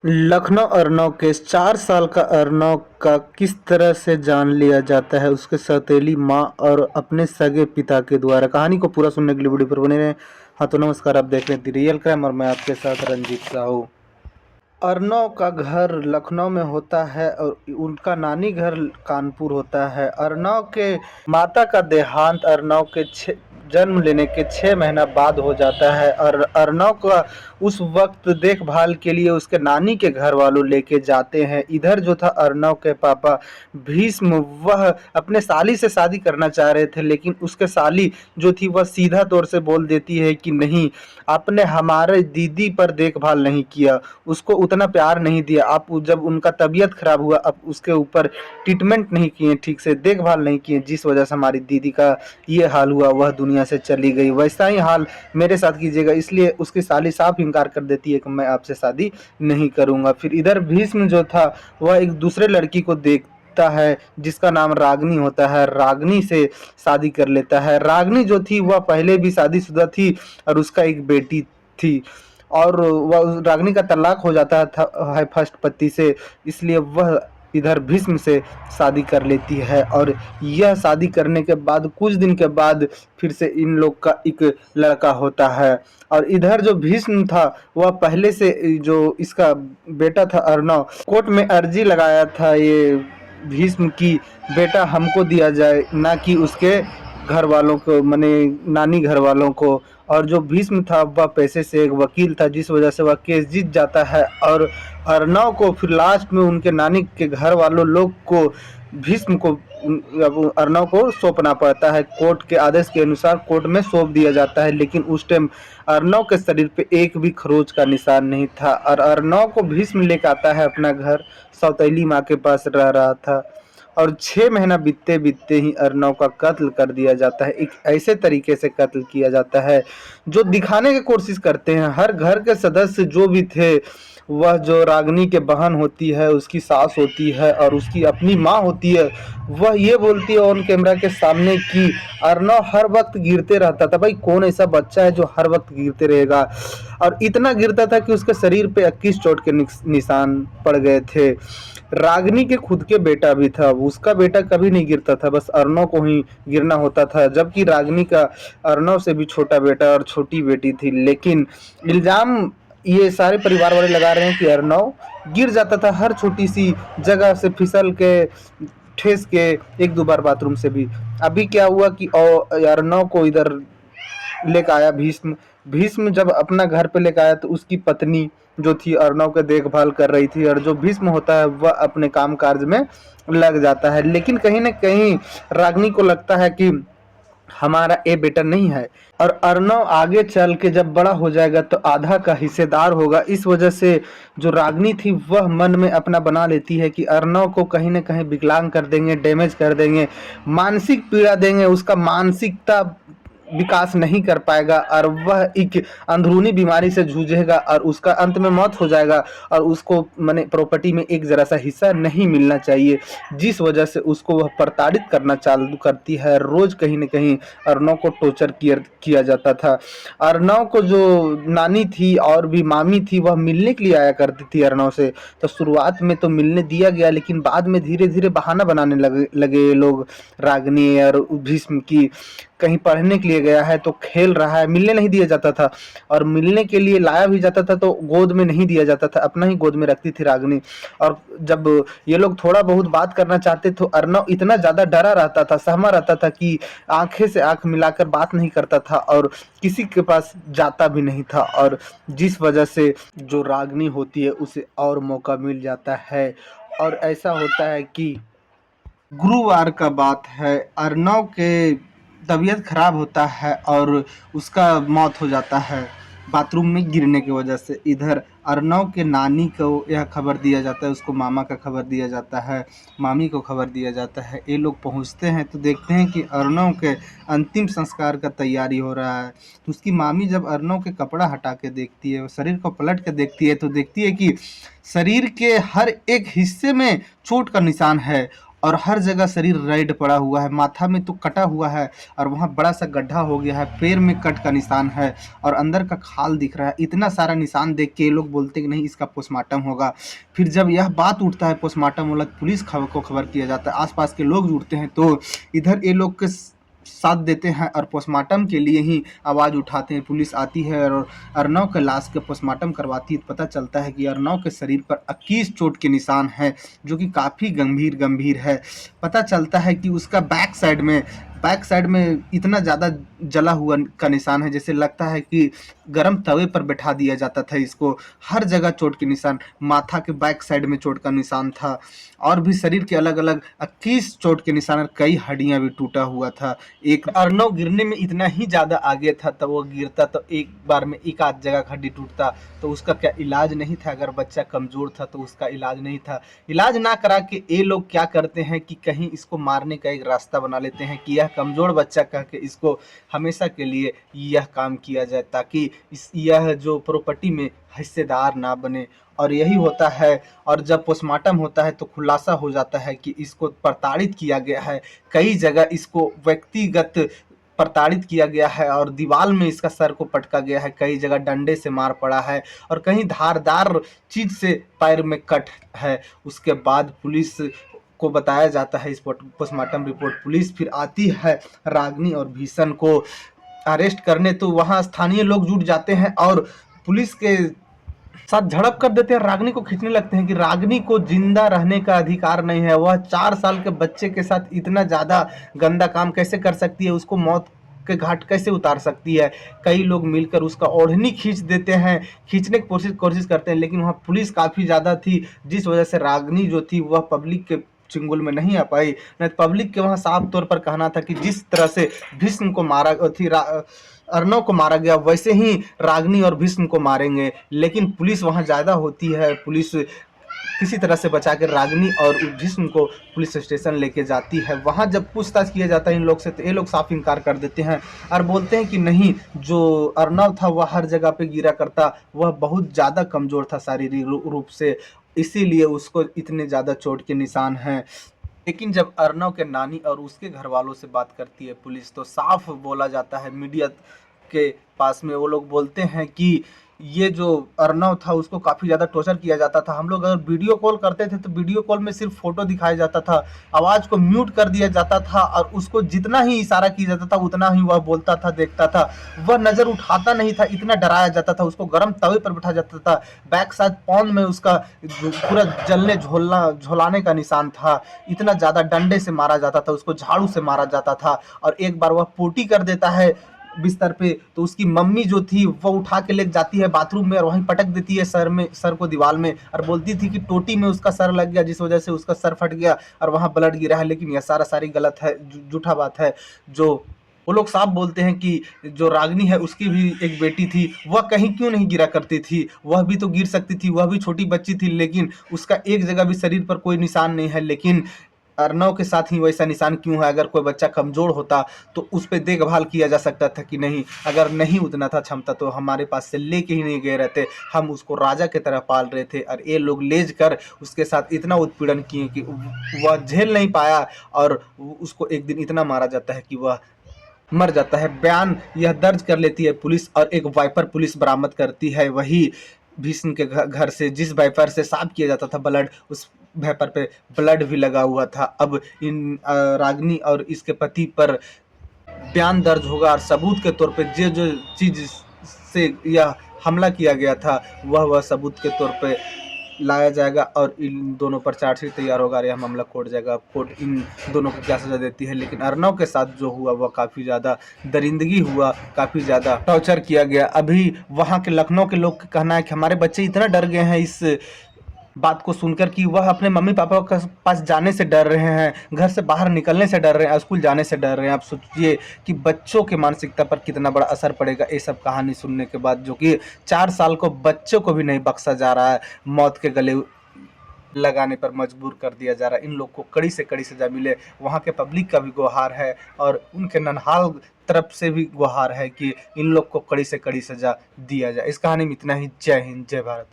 Lucknow Arnav case 4 साल का अर्नव का किस तरह से जान लिया जाता है उसके सौतेली मां और अपने सगे पिता के द्वारा। कहानी को पूरा सुनने के लिए वीडियो पर बने रहें। हाँ तो नमस्कार, आप देख रहे हैं द रियल क्राइम और मैं आपके साथ रंजीत साहू। अर्नव का घर लखनऊ में होता है और उनका नानी घर कानपुर होता है। अर्नव के माता का देहांत अर्नव के जन्म लेने के 6 महीना बाद हो जाता है और अर्नव का उस वक्त देखभाल के लिए उसके नानी के घर वालों लेके जाते हैं। इधर जो था अर्नव के पापा भीष्म, वह अपने साली से शादी करना चाह रहे थे, लेकिन उसके साली जो थी वह सीधा तौर से बोल देती है कि नहीं, आपने हमारे दीदी पर देखभाल नहीं किया, उसको उतना प्यार नहीं दिया, आप जब उनका तबीयत खराब हुआ अब उसके ऊपर ट्रीटमेंट नहीं किए, ठीक से देखभाल नहीं किए, जिस वजह से हमारी दीदी का ये हाल हुआ, वह दुनिया से चली गई। वैसा ही हाल मेरे साथ कीजिएगा। इसलिए उसकी साली साफ इनकार कर देती है कि मैं आपसे शादी नहीं करूंगा। फिर इधर भीष्म जो था वह एक दूसरे लड़की को देखता है जिसका नाम रागनी होता है। रागनी से शादी कर लेता है। रागनी जो थी वह पहले भी शादीशुदा थी और उसका एक बेटी थी और वह रागनी का तलाक हो जाता है फर्स्ट पति से, इसलिए वह इधर भीष्म से शादी कर लेती है। और यह शादी करने के बाद कुछ दिन के बाद फिर से इन लोग का एक लड़का होता है। और इधर जो भीष्म था वह पहले से जो इसका बेटा था अर्नव, कोर्ट में अर्जी लगाया था ये भीष्म की बेटा हमको दिया जाए, ना कि उसके घर वालों को, माने नानी घर वालों को। और जो भीष्म था वह पैसे से एक वकील था, जिस वजह से वह केस जीत जाता है और अर्नव को फिर लास्ट में उनके नानी के घर वालों लोग को भीष्म को अर्नव को सौंपना पड़ता है। कोर्ट के आदेश के अनुसार कोर्ट में सौंप दिया जाता है, लेकिन उस टाइम अर्नव के शरीर पे एक भी खरोच का निशान नहीं था और अर्नव को भीष्म लेकर आता है अपना घर, सौतेली माँ के पास रह रहा था। और 6 महीना बीतते बीतते ही अर्नव का कत्ल कर दिया जाता है। एक ऐसे तरीके से कत्ल किया जाता है जो दिखाने की कोशिश करते हैं हर घर के सदस्य जो भी थे, वह जो रागनी के बहन होती है, उसकी सास होती है और उसकी अपनी माँ होती है, वह ये बोलती है ऑन कैमरा के सामने कि अर्नव हर वक्त गिरते रहता था। भाई कौन ऐसा बच्चा है जो हर वक्त गिरते रहेगा? और इतना गिरता था कि उसके शरीर पे 21 चोट के निशान पड़ गए थे। रागनी के खुद के बेटा भी था, उसका बेटा कभी नहीं गिरता था, बस अर्नव को ही गिरना होता था। जबकि रागनी का अर्नव से भी छोटा बेटा और छोटी बेटी थी, लेकिन इल्जाम ये सारे परिवार वाले लगा रहे हैं कि अर्नव गिर जाता था हर छोटी सी जगह से, फिसल के, ठेस के, एक दो बार बाथरूम से भी। अभी क्या हुआ कि अर्नव को इधर लेकर आया भीष्म। भीष्म जब अपना घर पे लेकर आया तो उसकी पत्नी जो थी अर्नव के देखभाल कर रही थी और जो भीष्म होता है वह अपने काम काज में लग जाता है। लेकिन कहीं ना कहीं रागनी को लगता है कि हमारा ये बेटा नहीं है और अर्नव आगे चल के जब बड़ा हो जाएगा तो आधा का हिस्सेदार होगा। इस वजह से जो रागनी थी वह मन में अपना बना लेती है कि अर्नव को कहीं ना कहीं विकलांग कर देंगे, डैमेज कर देंगे, मानसिक पीड़ा देंगे, उसका मानसिकता विकास नहीं कर पाएगा और वह एक अंदरूनी बीमारी से जूझेगा और उसका अंत में मौत हो जाएगा और उसको माने प्रॉपर्टी में एक जरा सा हिस्सा नहीं मिलना चाहिए, जिस वजह से उसको वह प्रताड़ित करना चालू करती है। रोज कहीं न कहीं अर्नव को टॉर्चर किया जाता था। अर्नव को जो नानी थी और भी मामी थी वह मिलने के लिए आया करती थी अर्नव से, तो शुरुआत में तो मिलने दिया गया, लेकिन बाद में धीरे धीरे बहाना बनाने लगे ये लोग, रागनी और भीष्म की कहीं पढ़ने के लिए गया है तो खेल रहा है, मिलने नहीं दिया जाता था और मिलने के लिए लाया भी जाता था तो गोद में नहीं दिया जाता था, अपना ही गोद में रखती थी रागनी। और जब ये लोग थोड़ा बहुत बात करना चाहते तो अर्नव इतना ज़्यादा डरा रहता था, सहमा रहता था कि आंखें से आंख मिलाकर बात नहीं करता था और किसी के पास जाता भी नहीं था, और जिस वजह से जो रागनी होती है उसे और मौका मिल जाता है। और ऐसा होता है कि गुरुवार का बात है, अर्नव के तबीयत खराब होता है और उसका मौत हो जाता है बाथरूम में गिरने की वजह से। इधर अर्नव के नानी को यह खबर दिया जाता है, उसको मामा का खबर दिया जाता है, मामी को खबर दिया जाता है। ये लोग पहुंचते हैं तो देखते हैं कि अर्नव के अंतिम संस्कार का तैयारी हो रहा है। तो उसकी मामी जब अर्नव के कपड़ा हटा के देखती है, शरीर को पलट के देखती है तो देखती है कि शरीर के हर एक हिस्से में चोट का निशान है और हर जगह शरीर रेड पड़ा हुआ है, माथा में तो कटा हुआ है और वहाँ बड़ा सा गड्ढा हो गया है, पैर में कट का निशान है और अंदर का खाल दिख रहा है। इतना सारा निशान देख के ये लोग बोलते कि नहीं इसका पोस्टमार्टम होगा। फिर जब यह बात उठता है पोस्टमार्टम वाला, पुलिस को खबर किया जाता है, आसपास के लोग जुड़ते हैं तो इधर ये लोग के साथ देते हैं और पोस्टमार्टम के लिए ही आवाज़ उठाते हैं। पुलिस आती है और अर्नव के लाश के पोस्टमार्टम करवाती है। पता चलता है कि अर्नव के शरीर पर 21 चोट के निशान हैं, जो कि काफ़ी गंभीर है। पता चलता है कि उसका बैक साइड में इतना ज़्यादा जला हुआ का निशान है, जैसे लगता है कि गरम तवे पर बैठा दिया जाता था इसको। हर जगह चोट के निशान, माथा के बैक साइड में चोट का निशान था और भी शरीर के अलग अलग 21 चोट के निशान और कई हड्डियां भी टूटा हुआ था। एक अर्नव गिरने में इतना ही ज़्यादा आगे था, तो वो गिरता तो एक बार में एक आध जगह हड्डी टूटता, तो उसका क्या इलाज नहीं था? अगर बच्चा कमज़ोर था तो उसका इलाज नहीं था। इलाज ना करा के ये लोग क्या करते हैं कि कहीं इसको मारने का एक रास्ता बना लेते हैं कि यह कमज़ोर बच्चा कह के इसको हमेशा के लिए यह काम किया जाए, ताकि यह जो प्रॉपर्टी में हिस्सेदार ना बने। और यही होता है। और जब पोस्टमार्टम होता है तो खुलासा हो जाता है कि इसको प्रताड़ित किया गया है, कई जगह इसको व्यक्तिगत प्रताड़ित किया गया है और दीवार में इसका सर को पटका गया है, कई जगह डंडे से मार पड़ा है और कहीं धारदार चीज से पैर में कट है। उसके बाद पुलिस को बताया जाता है इस पोस्टमार्टम रिपोर्ट। पुलिस फिर आती है रागिनी और भीषण को अरेस्ट करने, तो वहाँ स्थानीय लोग जुट जाते हैं और पुलिस के साथ झड़प कर देते हैं। रागिनी को खींचने लगते हैं कि रागिनी को जिंदा रहने का अधिकार नहीं है, वह 4 साल के बच्चे के साथ इतना ज़्यादा गंदा काम कैसे कर सकती है, उसको मौत के घाट कैसे उतार सकती है। कई लोग मिलकर उसका ओढ़नी खींच देते हैं, खींचने की कोशिश करते हैं, लेकिन वहाँ पुलिस काफ़ी ज़्यादा थी, जिस वजह से रागिनी जो थी वह पब्लिक के चंगुल में नहीं आ पाई। नहीं, पब्लिक के वहाँ साफ तौर पर कहना था कि जिस तरह से भीष्म को मारा थी अर्नव को मारा गया, वैसे ही रागिनी और भीष्म को मारेंगे। लेकिन पुलिस वहाँ ज़्यादा होती है, पुलिस किसी तरह से बचा कर रागिनी और भीष्म को पुलिस स्टेशन लेके जाती है। वहाँ जब पूछताछ किया जाता है इन लोग से, तो ये लोग साफ इनकार कर देते हैं और बोलते हैं कि नहीं, जो अर्नव था वह हर जगह पे गिरा करता, वह बहुत ज़्यादा कमज़ोर था शारीरिक रूप से, इसीलिए उसको इतने ज़्यादा चोट के निशान हैं। लेकिन जब अर्नव के नानी और उसके घर वालों से बात करती है पुलिस, तो साफ बोला जाता है मीडिया के पास में, वो लोग बोलते हैं कि ये जो अर्नव था उसको काफ़ी ज़्यादा टॉर्चर किया जाता था। हम लोग अगर वीडियो कॉल करते थे तो वीडियो कॉल में सिर्फ फ़ोटो दिखाया जाता था, आवाज़ को म्यूट कर दिया जाता था और उसको जितना ही इशारा किया जाता था उतना ही वह बोलता था, देखता था, वह नज़र उठाता नहीं था, इतना डराया जाता था। उसको गर्म तवे पर बिठा जाता था, बैक साइड पौन में उसका पूरा जलने झोलाने का निशान था, इतना ज़्यादा डंडे से मारा जाता था, उसको झाड़ू से मारा जाता था। और एक बार वह पोटी कर देता है बिस्तर पे, तो उसकी मम्मी जो थी वो उठा के ले जाती है बाथरूम में और वहीं पटक देती है सर को दीवार में, और बोलती थी कि टोटी में उसका सर लग गया जिस वजह से उसका सर फट गया और वहां ब्लड गिरा है। लेकिन यह सारी गलत है, झूठा बात है। जो वो लोग साफ बोलते हैं कि जो रागिनी है उसकी भी एक बेटी थी, वह कहीं क्यों नहीं गिरा करती थी, वह भी तो गिर सकती थी, वह भी छोटी बच्ची थी, लेकिन उसका एक जगह भी शरीर पर कोई निशान नहीं है। लेकिन अर्नव के साथ ही वैसा निशान क्यों है? अगर कोई बच्चा कमज़ोर होता तो उस पर देखभाल किया जा सकता था कि नहीं। अगर नहीं उतना था क्षमता तो हमारे पास से लेके ही नहीं गए रहते, हम उसको राजा की तरह पाल रहे थे और ये लोग ले कर उसके साथ इतना उत्पीड़न किए कि वह झेल नहीं पाया और उसको एक दिन इतना मारा जाता है कि वह मर जाता है। बयान यह दर्ज कर लेती है पुलिस और एक वाइपर पुलिस बरामद करती है, वही भीष्म के घर से जिस वाइपर से साफ किया जाता था ब्लड, उस वाइपर पे ब्लड भी लगा हुआ था। अब इन रागिनी और इसके पति पर बयान दर्ज होगा और सबूत के तौर पे जो चीज से यह हमला किया गया था वह सबूत के तौर पे लाया जाएगा और इन दोनों पर चार्जशीट तैयार होगा और यह मामला कोर्ट जाएगा। कोर्ट इन दोनों को क्या सजा देती है। लेकिन अर्नव के साथ जो हुआ वह काफ़ी ज़्यादा दरिंदगी हुआ, काफ़ी ज़्यादा टॉर्चर किया गया। अभी वहाँ के लखनऊ के लोग का कहना है कि हमारे बच्चे इतना डर गए हैं इस बात को सुनकर कि वह अपने मम्मी पापा के पास जाने से डर रहे हैं, घर से बाहर निकलने से डर रहे हैं, स्कूल जाने से डर रहे हैं। आप सोचिए कि बच्चों के मानसिकता पर कितना बड़ा असर पड़ेगा ये सब कहानी सुनने के बाद, जो कि 4 साल को बच्चों को भी नहीं बख्शा जा रहा है, मौत के गले लगाने पर मजबूर कर दिया जा रहा है। इन लोग को कड़ी से कड़ी सजा मिले, वहाँ के पब्लिक का भी गुहार है और उनके ननहाल तरफ से भी गुहार है कि इन लोग को कड़ी से कड़ी सजा दिया जाए। इस कहानी में इतना ही। जय हिंद, जय भारत।